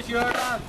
de shirt aan.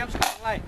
James Conley.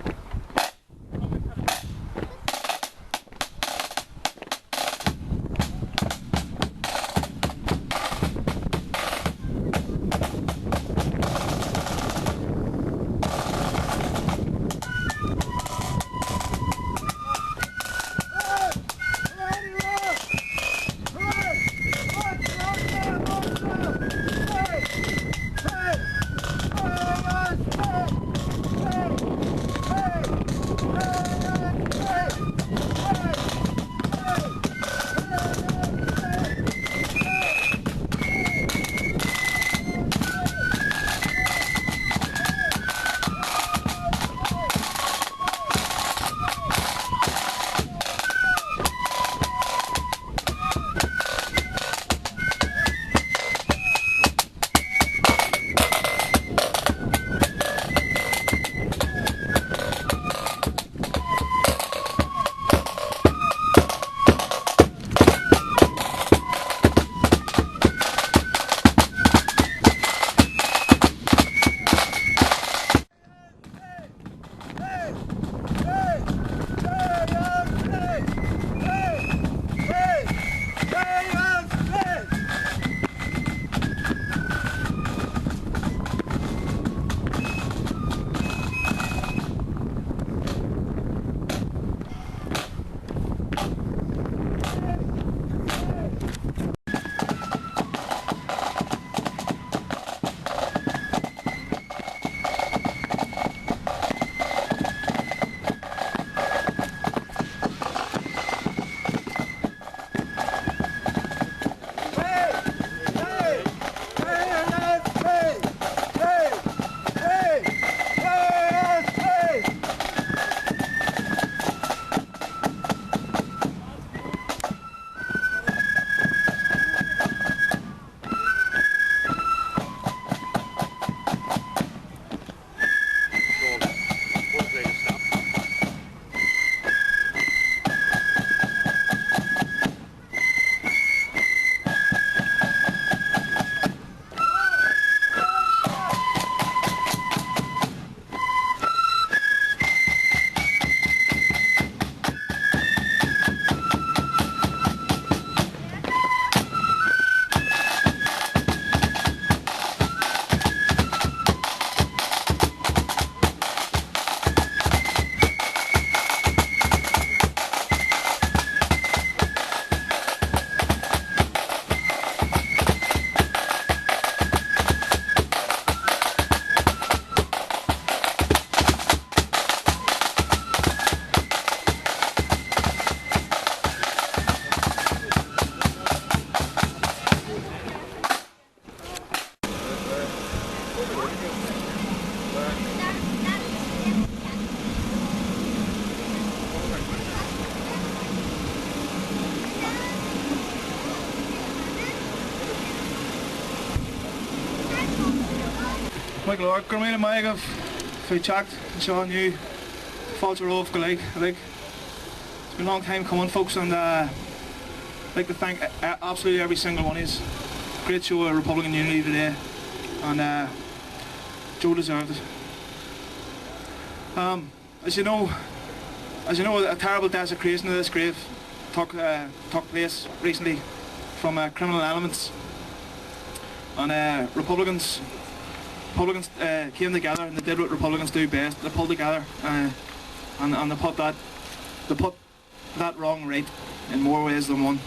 Michael Ork, Gormina Maigov, Fuchak, Sean New, Falter Off Galig. It's been a long time coming, folks, and I'd like to thank absolutely every single one of you. Great show of Republican unity today, and Joe deserved it. As you know, a terrible desecration of this grave took place recently from criminal elements, and Republicans came together and they did what Republicans do best. They pulled together and they put that wrong right in more ways than one.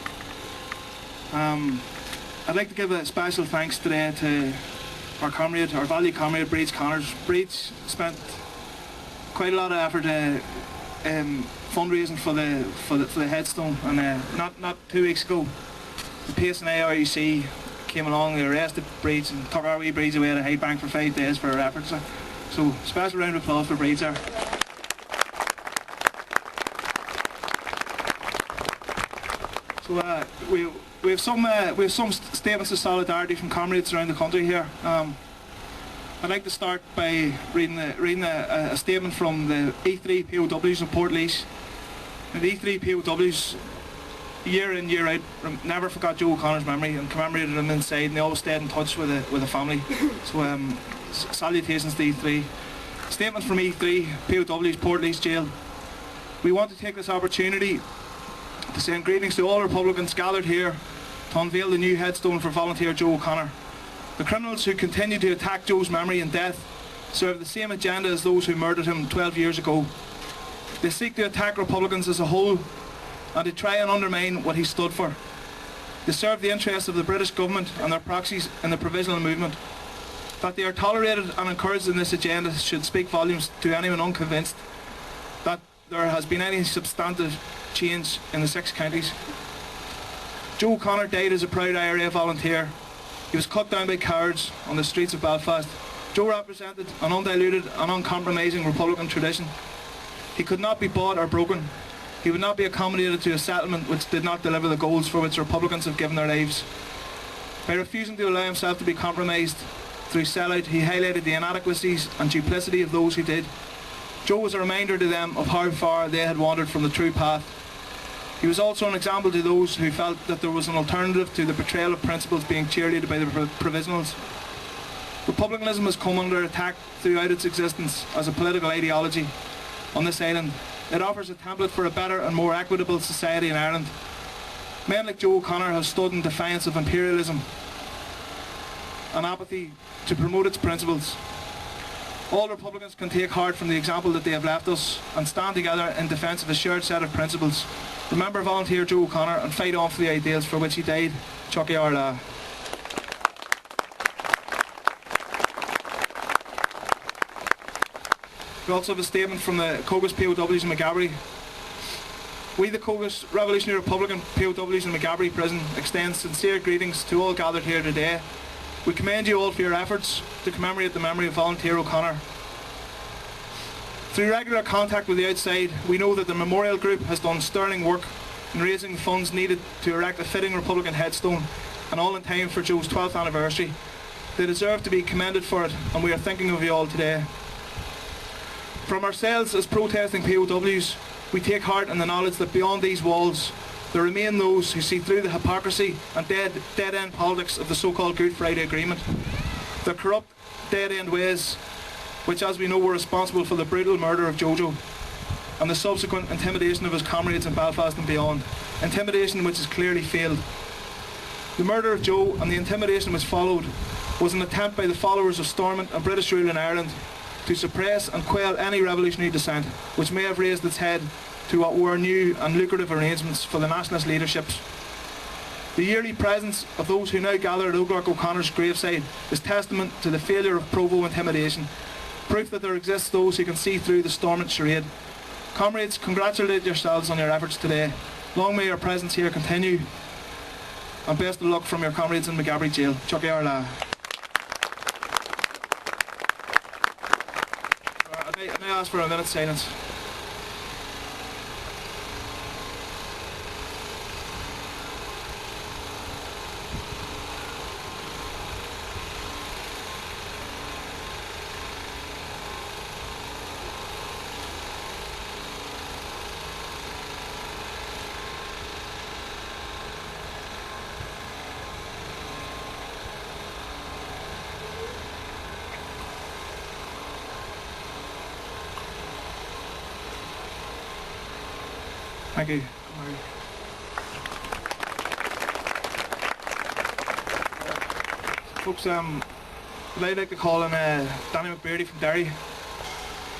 I'd like to give a special thanks today to our valued comrade Breach Connors. Breach spent quite a lot of effort fundraising for the Headstone, and not 2 weeks ago the PSNA RUC came along, they arrested Breach and took our wee Breach away to High Bank for 5 days for our efforts. So special round of applause for Breach there. So we have some statements of solidarity from comrades around the country here. I'd like to start by reading a statement from the E3 POWs of Portlaoise. The E3 POWs, year in, year out, never forgot Joe O'Connor's memory and commemorated him inside, and they always stayed in touch with the family. So salutations to E3. Statement from E3 POWs, Portlaoise Jail. We want to take this opportunity to send greetings to all Republicans gathered here to unveil the new headstone for volunteer Joe O'Connor. The criminals who continue to attack Joe's memory and death serve the same agenda as those who murdered him 12 years ago. They seek to attack Republicans as a whole and to try and undermine what he stood for. They serve the interests of the British government and their proxies in the provisional movement. That they are tolerated and encouraged in this agenda should speak volumes to anyone unconvinced that there has been any substantive change in the 6 counties. Joe O'Connor died as a proud IRA volunteer. He was cut down by cowards on the streets of Belfast. Joe represented an undiluted and uncompromising Republican tradition. He could not be bought or broken. He would not be accommodated to a settlement which did not deliver the goals for which Republicans have given their lives. By refusing to allow himself to be compromised through sellout, he highlighted the inadequacies and duplicity of those who did. Joe was a reminder to them of how far they had wandered from the true path. He was also an example to those who felt that there was an alternative to the betrayal of principles being cheerleaded by the provisionals. Republicanism has come under attack throughout its existence as a political ideology on this island. It offers a template for a better and more equitable society in Ireland. Men like Joe O'Connor have stood in defiance of imperialism and apathy to promote its principles. All Republicans can take heart from the example that they have left us and stand together in defence of a shared set of principles. Remember volunteer Joe O'Connor and fight on for the ideals for which he died. Chucky Arla. We also have a statement from the Cogus POWs in McGabbery. We, the Cogus Revolutionary Republican POWs in McGabbery Prison, extend sincere greetings to all gathered here today. We commend you all for your efforts to commemorate the memory of volunteer O'Connor. Through regular contact with the outside, we know that the memorial group has done sterling work in raising the funds needed to erect a fitting Republican headstone, and all in time for Joe's 12th anniversary. They deserve to be commended for it, and we are thinking of you all today. From ourselves as protesting POWs, we take heart in the knowledge that beyond these walls there remain those who see through the hypocrisy and dead-end politics of the so-called Good Friday Agreement. The corrupt, dead-end ways which, as we know, were responsible for the brutal murder of Jojo and the subsequent intimidation of his comrades in Belfast and beyond. Intimidation which has clearly failed. The murder of Joe and the intimidation which followed was an attempt by the followers of Stormont and British rule in Ireland to suppress and quell any revolutionary dissent which may have raised its head to what were new and lucrative arrangements for the nationalist leaderships. The yearly presence of those who now gather at Oglach O'Connor's graveside is testament to the failure of Provo intimidation, proof that there exists those who can see through the Stormont charade. Comrades, congratulate yourselves on your efforts today. Long may your presence here continue, and best of luck from your comrades in McGabbery Jail. Chucky Arla. I may ask for a minute's silence. Thank you. Folks, what I'd like to call him Danny McBeardy from Derry.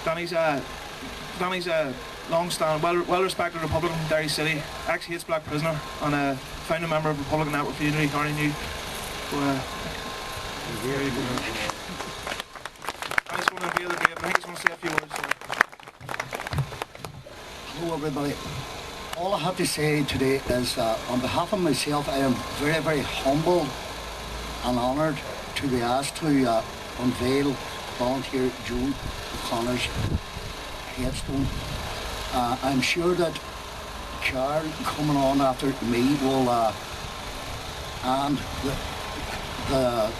Danny's a long-standing, well-respected Republican from Derry City, ex-Hates Black prisoner, and a founding member of Republican Network for Unity, Garney New. So, I just want to unveil the grave. I just want to say a few words. Hello everybody. All I have to say today is on behalf of myself, I am very, very humble and honoured to be asked to unveil volunteer Joe O'Connor's headstone. I'm sure that Karen coming on after me will, and the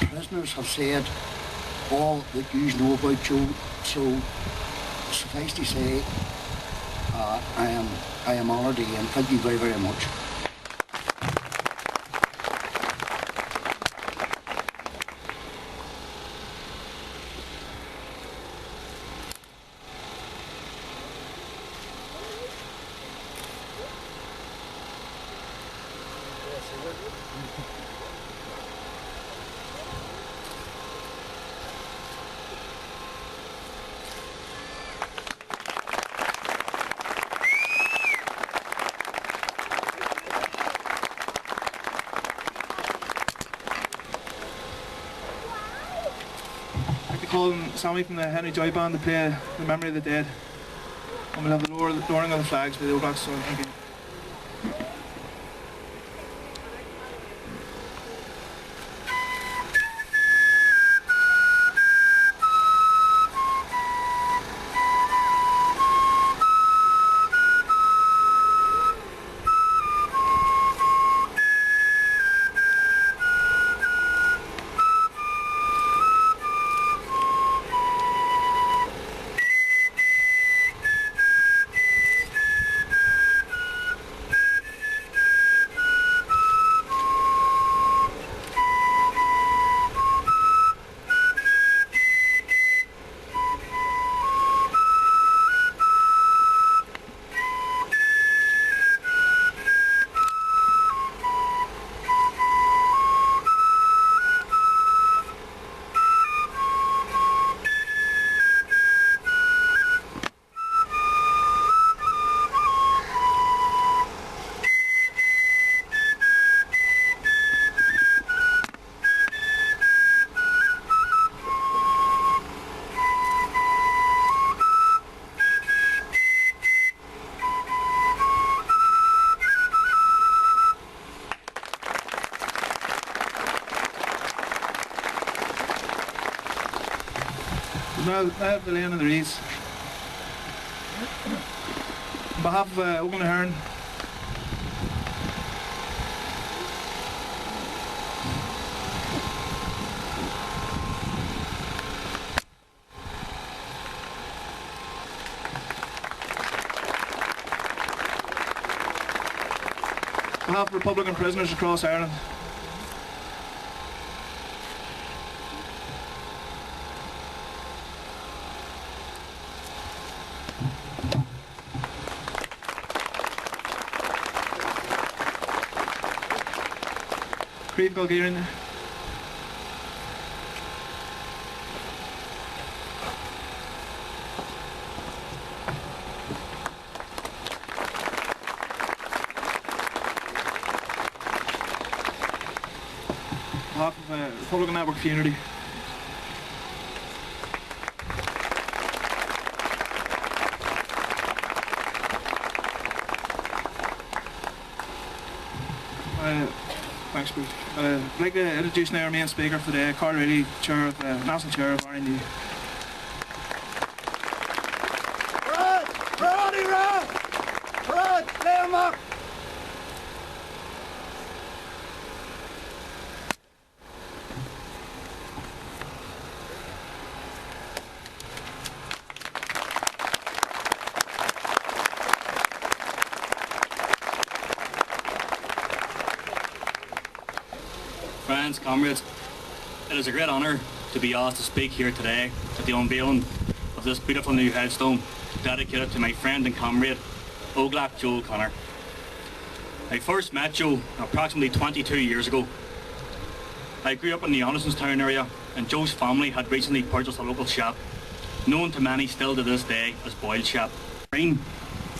prisoners have said all that you know about Joe, so suffice to say, I am honoured again. Thank you very, very much. calling Sammy from the Henry Joy Band to play the Memory of the Dead. And we'll have the lowering of the flags for the Oglach, so thank you. Now the laying of the wreaths. On behalf of Oglach, on behalf of Republican prisoners across Ireland. Creed Galgarian. On behalf of Republican Network for Unity. Thanks, Bruce. I'd like to introduce now our main speaker for today, Carl Reilly, National Chair of R&D. Lay him up! Friends, comrades, it is a great honour to be asked to speak here today at the unveiling of this beautiful new headstone dedicated to my friend and comrade, Oglach Joe O'Connor. I first met Joe approximately 22 years ago. I grew up in the Town area, and Joe's family had recently purchased a local shop, known to many still to this day as Boyle's Shop.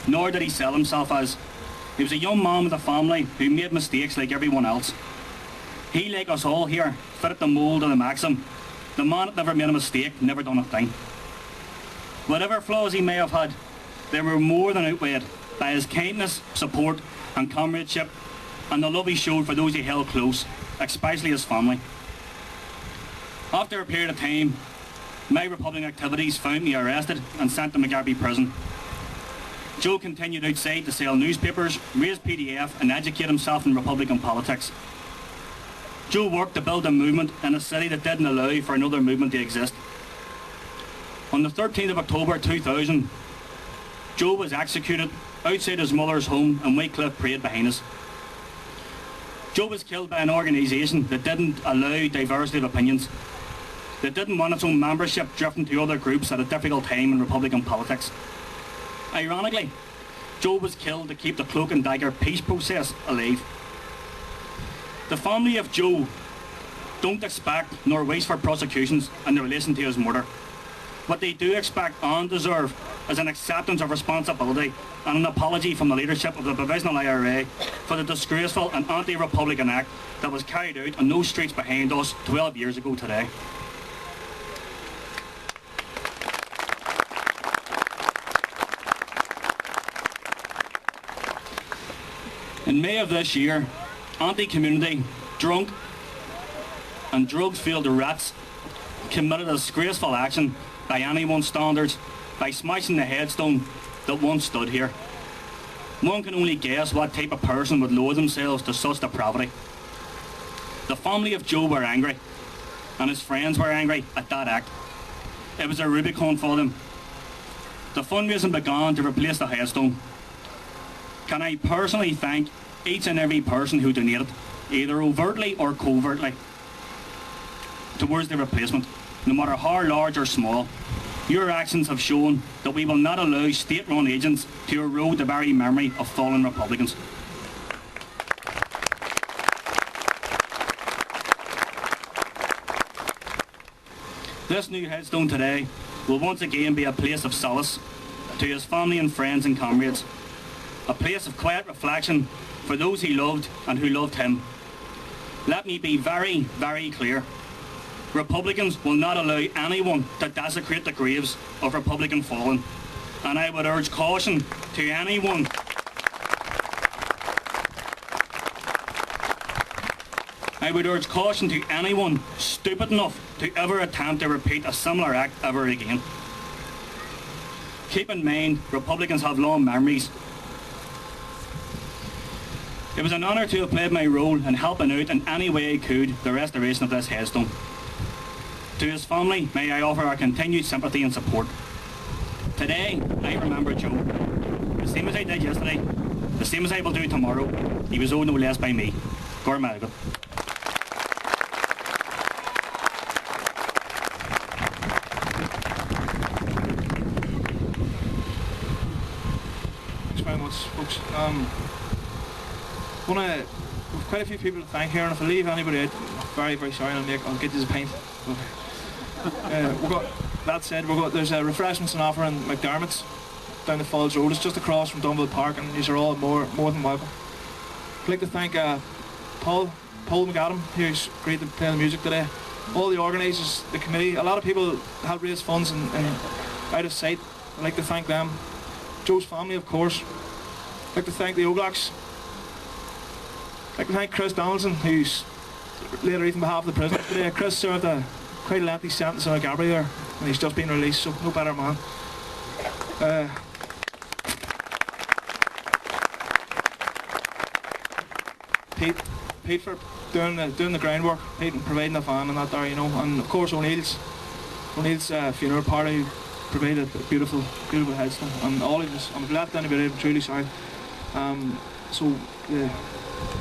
Nor did he sell himself as. He was a young man with a family who made mistakes like everyone else. He, like us all here, fitted the mould of the maxim, the man that never made a mistake, never done a thing. Whatever flaws he may have had, they were more than outweighed by his kindness, support and comradeship, and the love he showed for those he held close, especially his family. After a period of time, my Republican activities found me arrested and sent to McGarvey prison. Joe continued outside to sell newspapers, raise PDF and educate himself in Republican politics. Joe worked to build a movement in a city that didn't allow for another movement to exist. On the 13th of October 2000, Joe was executed outside his mother's home in Whitecliff Parade behind us. Joe was killed by an organisation that didn't allow diversity of opinions, that didn't want its own membership drifting to other groups at a difficult time in Republican politics. Ironically, Joe was killed to keep the cloak and dagger peace process alive. The family of Joe don't expect nor wish for prosecutions in relation to his murder. What they do expect and deserve is an acceptance of responsibility and an apology from the leadership of the Provisional IRA for the disgraceful and anti-Republican act that was carried out on those streets behind us 12 years ago today. In May of this year, anti-community, drunk and drugs-fueled rats committed a disgraceful action by anyone's standards by smashing the headstone that once stood here. One can only guess what type of person would lower themselves to such depravity. The family of Joe were angry, and his friends were angry at that act. It was a Rubicon for them. The fundraising began to replace the headstone. Can I personally thank each and every person who donated, either overtly or covertly, towards the replacement, no matter how large or small. Your actions have shown that we will not allow state-run agents to erode the very memory of fallen Republicans. This new headstone today will once again be a place of solace to his family and friends and comrades, a place of quiet reflection for those he loved and who loved him. Let me be very, very clear. Republicans will not allow anyone to desecrate the graves of Republican fallen, and I would urge caution to anyone stupid enough to ever attempt to repeat a similar act ever again. Keep in mind, Republicans have long memories. It was an honour to have played my role in helping out in any way I could the restoration of this headstone. To his family, may I offer our continued sympathy and support. Today, I remember Joe. The same as I did yesterday, the same as I will do tomorrow. He was owed no less by me. Gormalga. Thanks very much, folks. We've quite a few people to thank here, and if I leave anybody out, I'm very, very sorry. I'll get you a pint. There's refreshments and offer in McDermott's down the Falls Road. It's just across from Dunville Park, and these are all more than welcome. I'd like to thank Paul McAdam, who's agreed to play the music today. All the organisers, the committee, a lot of people helped raise funds and out of sight. I'd like to thank them. Joe's family, of course. I'd like to thank the Oglachs. I'd like to thank Chris Donaldson, who's later even on behalf of the prisoners today. Chris served a quite a lengthy sentence in a gallery there, and he's just been released, so no better man. Pete for doing the groundwork, Pete and providing the van and that there, you know, and of course O'Neill's funeral party provided a beautiful headstone, and all of us. I'm glad anybody. I'm truly sorry.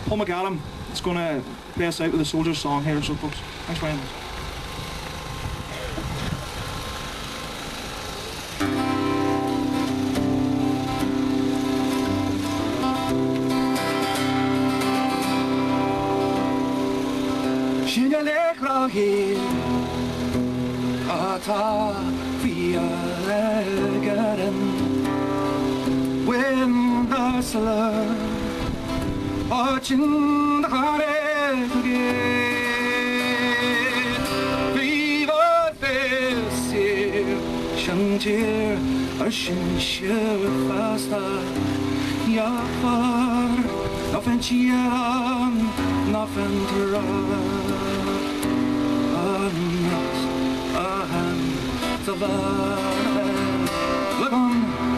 Paul McAdam is going to play us out with a soldier's song here, so folks, thanks very much. When the slur watching the heart again, viva this year, shantir, shantir fasta, ya far, nothing chiaran, nothing tra, Lagon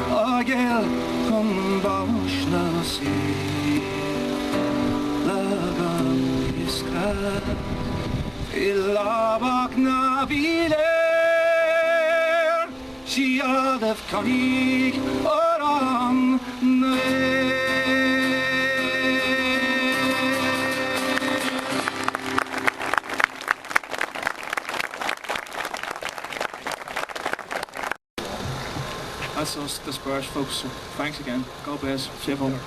agel con bauschna si Lagon iska Ilabak na viler Shiadev karik oran That's us dispersed, folks, so thanks again. God bless. Safe home.